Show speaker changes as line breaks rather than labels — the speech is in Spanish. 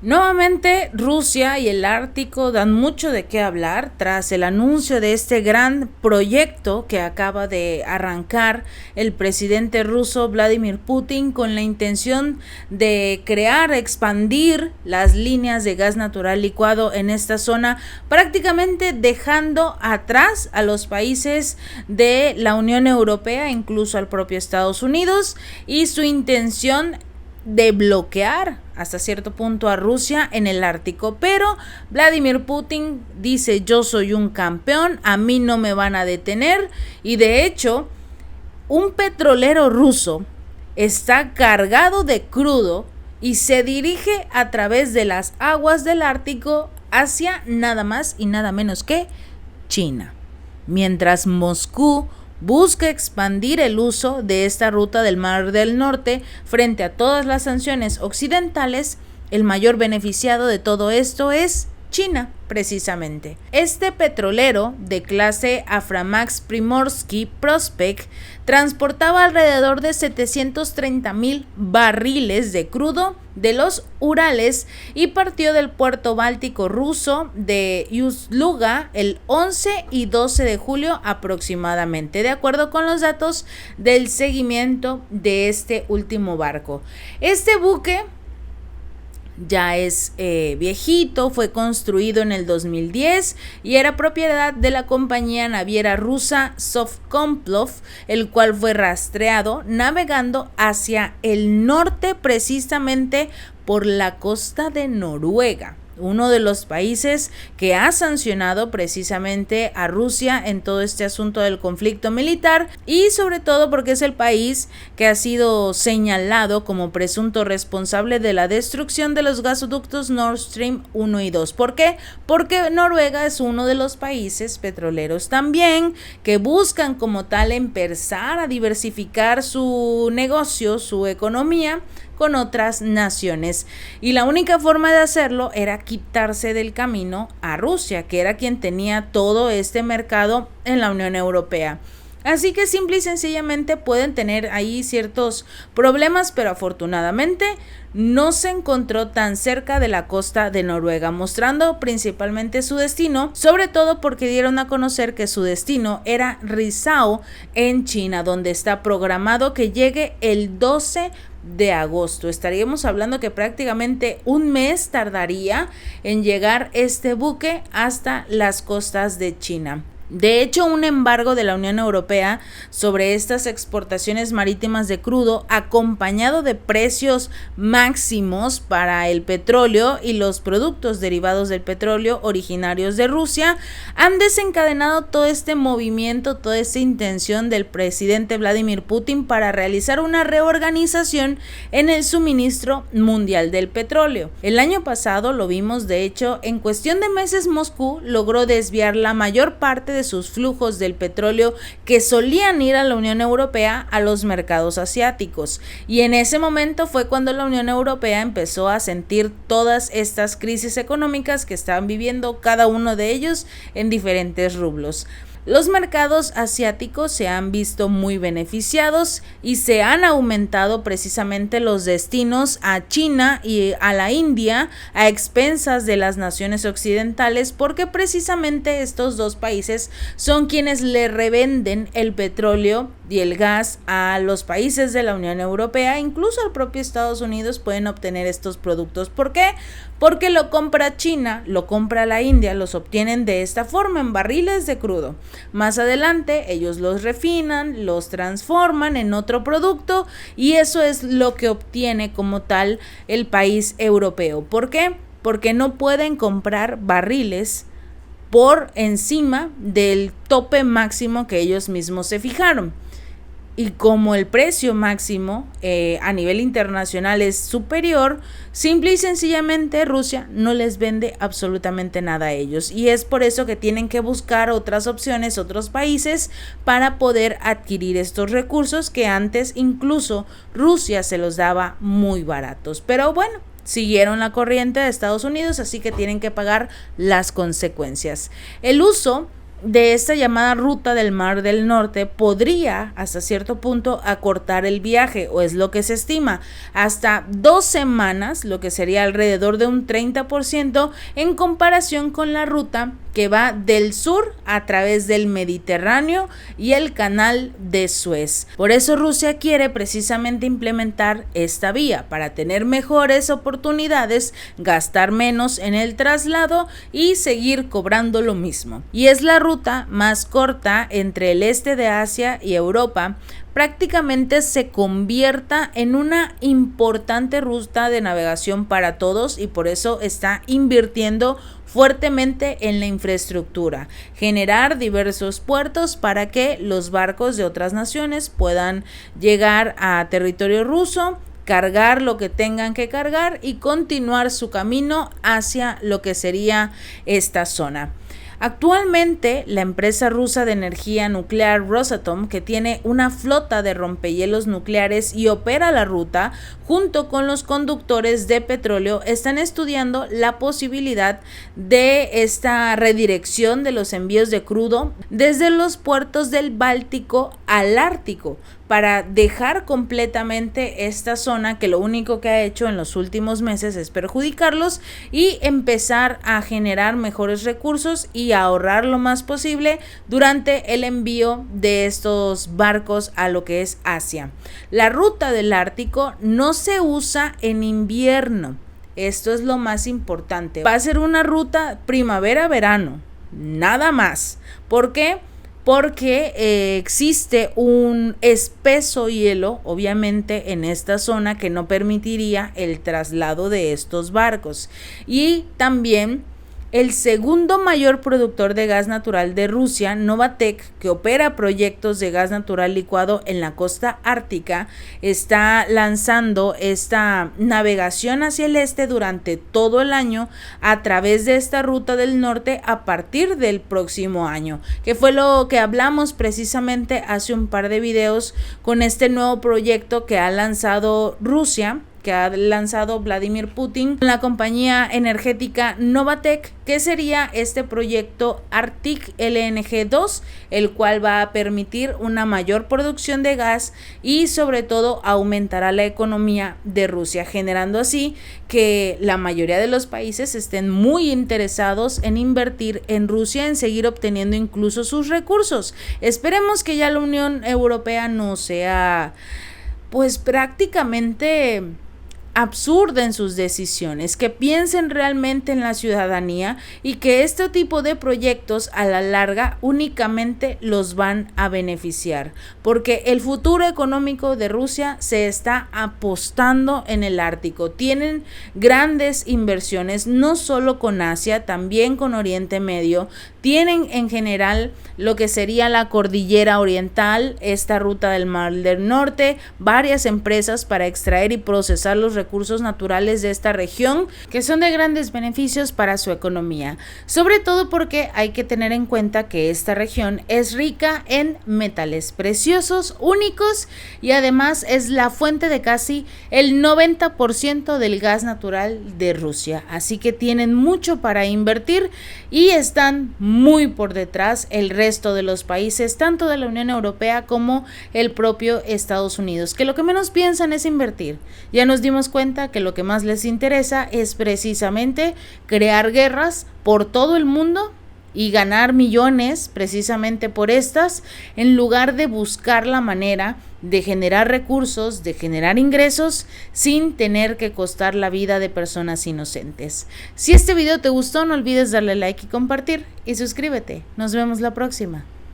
Nuevamente, Rusia y el Ártico dan mucho de qué hablar tras el anuncio de este gran proyecto que acaba de arrancar el presidente ruso Vladimir Putin con la intención de expandir las líneas de gas natural licuado en esta zona, prácticamente dejando atrás a los países de la Unión Europea, incluso al propio Estados Unidos, y su intención de bloquear hasta cierto punto a Rusia en el Ártico. Pero Vladimir Putin dice: yo soy un campeón, a mí no me van a detener. Y de hecho, un petrolero ruso está cargado de crudo y se dirige a través de las aguas del Ártico hacia nada más y nada menos que China, mientras Moscú busca expandir el uso de esta ruta del Mar del Norte frente a todas las sanciones occidentales. El mayor beneficiado de todo esto es China, precisamente. Este petrolero de clase Aframax Primorsky Prospect transportaba alrededor de 730,000 barriles de crudo de los Urales y partió del puerto báltico ruso de Ust-Luga el 11 y 12 de julio aproximadamente, de acuerdo con los datos del seguimiento de este último barco. Este buque ya es viejito, fue construido en el 2010 y era propiedad de la compañía naviera rusa Sovcomplov, el cual fue rastreado navegando hacia el norte, precisamente por la costa de Noruega, uno de los países que ha sancionado precisamente a Rusia en todo este asunto del conflicto militar, y sobre todo porque es el país que ha sido señalado como presunto responsable de la destrucción de los gasoductos Nord Stream 1 y 2. ¿Por qué? Porque Noruega es uno de los países petroleros también que buscan como tal empezar a diversificar su negocio, su economía, con otras naciones, y la única forma de hacerlo era quitarse del camino a Rusia, que era quien tenía todo este mercado en la Unión Europea. Así que simple y sencillamente pueden tener ahí ciertos problemas, pero afortunadamente no se encontró tan cerca de la costa de Noruega, mostrando principalmente su destino, sobre todo porque dieron a conocer que su destino era Rizhao en China, donde está programado que llegue el 12 de agosto. Estaríamos hablando que prácticamente un mes tardaría en llegar este buque hasta las costas de China. De hecho, un embargo de la Unión Europea sobre estas exportaciones marítimas de crudo, acompañado de precios máximos para el petróleo y los productos derivados del petróleo originarios de Rusia, han desencadenado todo este movimiento, toda esta intención del presidente Vladimir Putin para realizar una reorganización en el suministro mundial del petróleo. El año pasado lo vimos, de hecho, en cuestión de meses Moscú logró desviar la mayor parte de sus flujos del petróleo que solían ir a la Unión Europea a los mercados asiáticos, y en ese momento fue cuando la Unión Europea empezó a sentir todas estas crisis económicas que estaban viviendo cada uno de ellos en diferentes rublos. Los mercados asiáticos se han visto muy beneficiados y se han aumentado precisamente los destinos a China y a la India a expensas de las naciones occidentales, porque precisamente estos dos países son quienes le revenden el petróleo y el gas a los países de la Unión Europea. Incluso el propio Estados Unidos pueden obtener estos productos. ¿Por qué? Porque lo compra China, lo compra la India, los obtienen de esta forma en barriles de crudo. Más adelante ellos los refinan, los transforman en otro producto, y eso es lo que obtiene como tal el país europeo. ¿Por qué? Porque no pueden comprar barriles por encima del tope máximo que ellos mismos se fijaron. Y como el precio máximo a nivel internacional es superior, simple y sencillamente Rusia no les vende absolutamente nada a ellos, y es por eso que tienen que buscar otras opciones, otros países, para poder adquirir estos recursos que antes incluso Rusia se los daba muy baratos. Pero bueno, siguieron la corriente de Estados Unidos, así que tienen que pagar las consecuencias. El uso de esta llamada ruta del Mar del Norte podría hasta cierto punto acortar el viaje, o es lo que se estima, hasta 2 semanas, lo que sería alrededor de un 30% en comparación con la ruta que va del sur a través del Mediterráneo y el canal de Suez. Por eso Rusia quiere precisamente implementar esta vía para tener mejores oportunidades, gastar menos en el traslado y seguir cobrando lo mismo. Y es la ruta más corta entre el este de Asia y Europa. Prácticamente se convierta en una importante ruta de navegación para todos, y por eso está invirtiendo fuertemente en la infraestructura, generar diversos puertos para que los barcos de otras naciones puedan llegar a territorio ruso, cargar lo que tengan que cargar y continuar su camino hacia lo que sería esta zona. Actualmente, la empresa rusa de energía nuclear Rosatom, que tiene una flota de rompehielos nucleares y opera la ruta, junto con los conductores de petróleo, están estudiando la posibilidad de esta redirección de los envíos de crudo desde los puertos del Báltico al Ártico, para dejar completamente esta zona que lo único que ha hecho en los últimos meses es perjudicarlos, y empezar a generar mejores recursos y ahorrar lo más posible durante el envío de estos barcos a lo que es Asia. La ruta del Ártico no se usa en invierno, esto es lo más importante. Va a ser una ruta primavera-verano, nada más. ¿Por qué? Porque existe un espeso hielo, obviamente, en esta zona que no permitiría el traslado de estos barcos. Y también el segundo mayor productor de gas natural de Rusia, Novatek, que opera proyectos de gas natural licuado en la costa ártica, está lanzando esta navegación hacia el este durante todo el año a través de esta ruta del norte a partir del próximo año, que fue lo que hablamos precisamente hace un par de videos con este nuevo proyecto que ha lanzado Rusia, que ha lanzado Vladimir Putin, la compañía energética Novatek, que sería este proyecto Arctic LNG 2, el cual va a permitir una mayor producción de gas y sobre todo aumentará la economía de Rusia, generando así que la mayoría de los países estén muy interesados en invertir en Rusia, en seguir obteniendo incluso sus recursos. Esperemos que ya la Unión Europea no sea pues prácticamente absurda en sus decisiones, que piensen realmente en la ciudadanía y que este tipo de proyectos a la larga únicamente los van a beneficiar, porque el futuro económico de Rusia se está apostando en el Ártico. Tienen grandes inversiones, no solo con Asia, también con Oriente Medio. Tienen en general lo que sería la cordillera oriental, esta ruta del Mar del Norte, varias empresas para extraer y procesar los recursos naturales de esta región, que son de grandes beneficios para su economía, sobre todo porque hay que tener en cuenta que esta región es rica en metales preciosos únicos y además es la fuente de casi el 90% del gas natural de Rusia, así que tienen mucho para invertir y están muy por detrás el resto de los países, tanto de la Unión Europea como el propio Estados Unidos, que lo que menos piensan es invertir. Ya nos dimos cuenta que lo que más les interesa es precisamente crear guerras por todo el mundo y ganar millones precisamente por estas, en lugar de buscar la manera de generar recursos, de generar ingresos sin tener que costar la vida de personas inocentes. Si este video te gustó, no olvides darle like y compartir, y suscríbete. Nos vemos la próxima.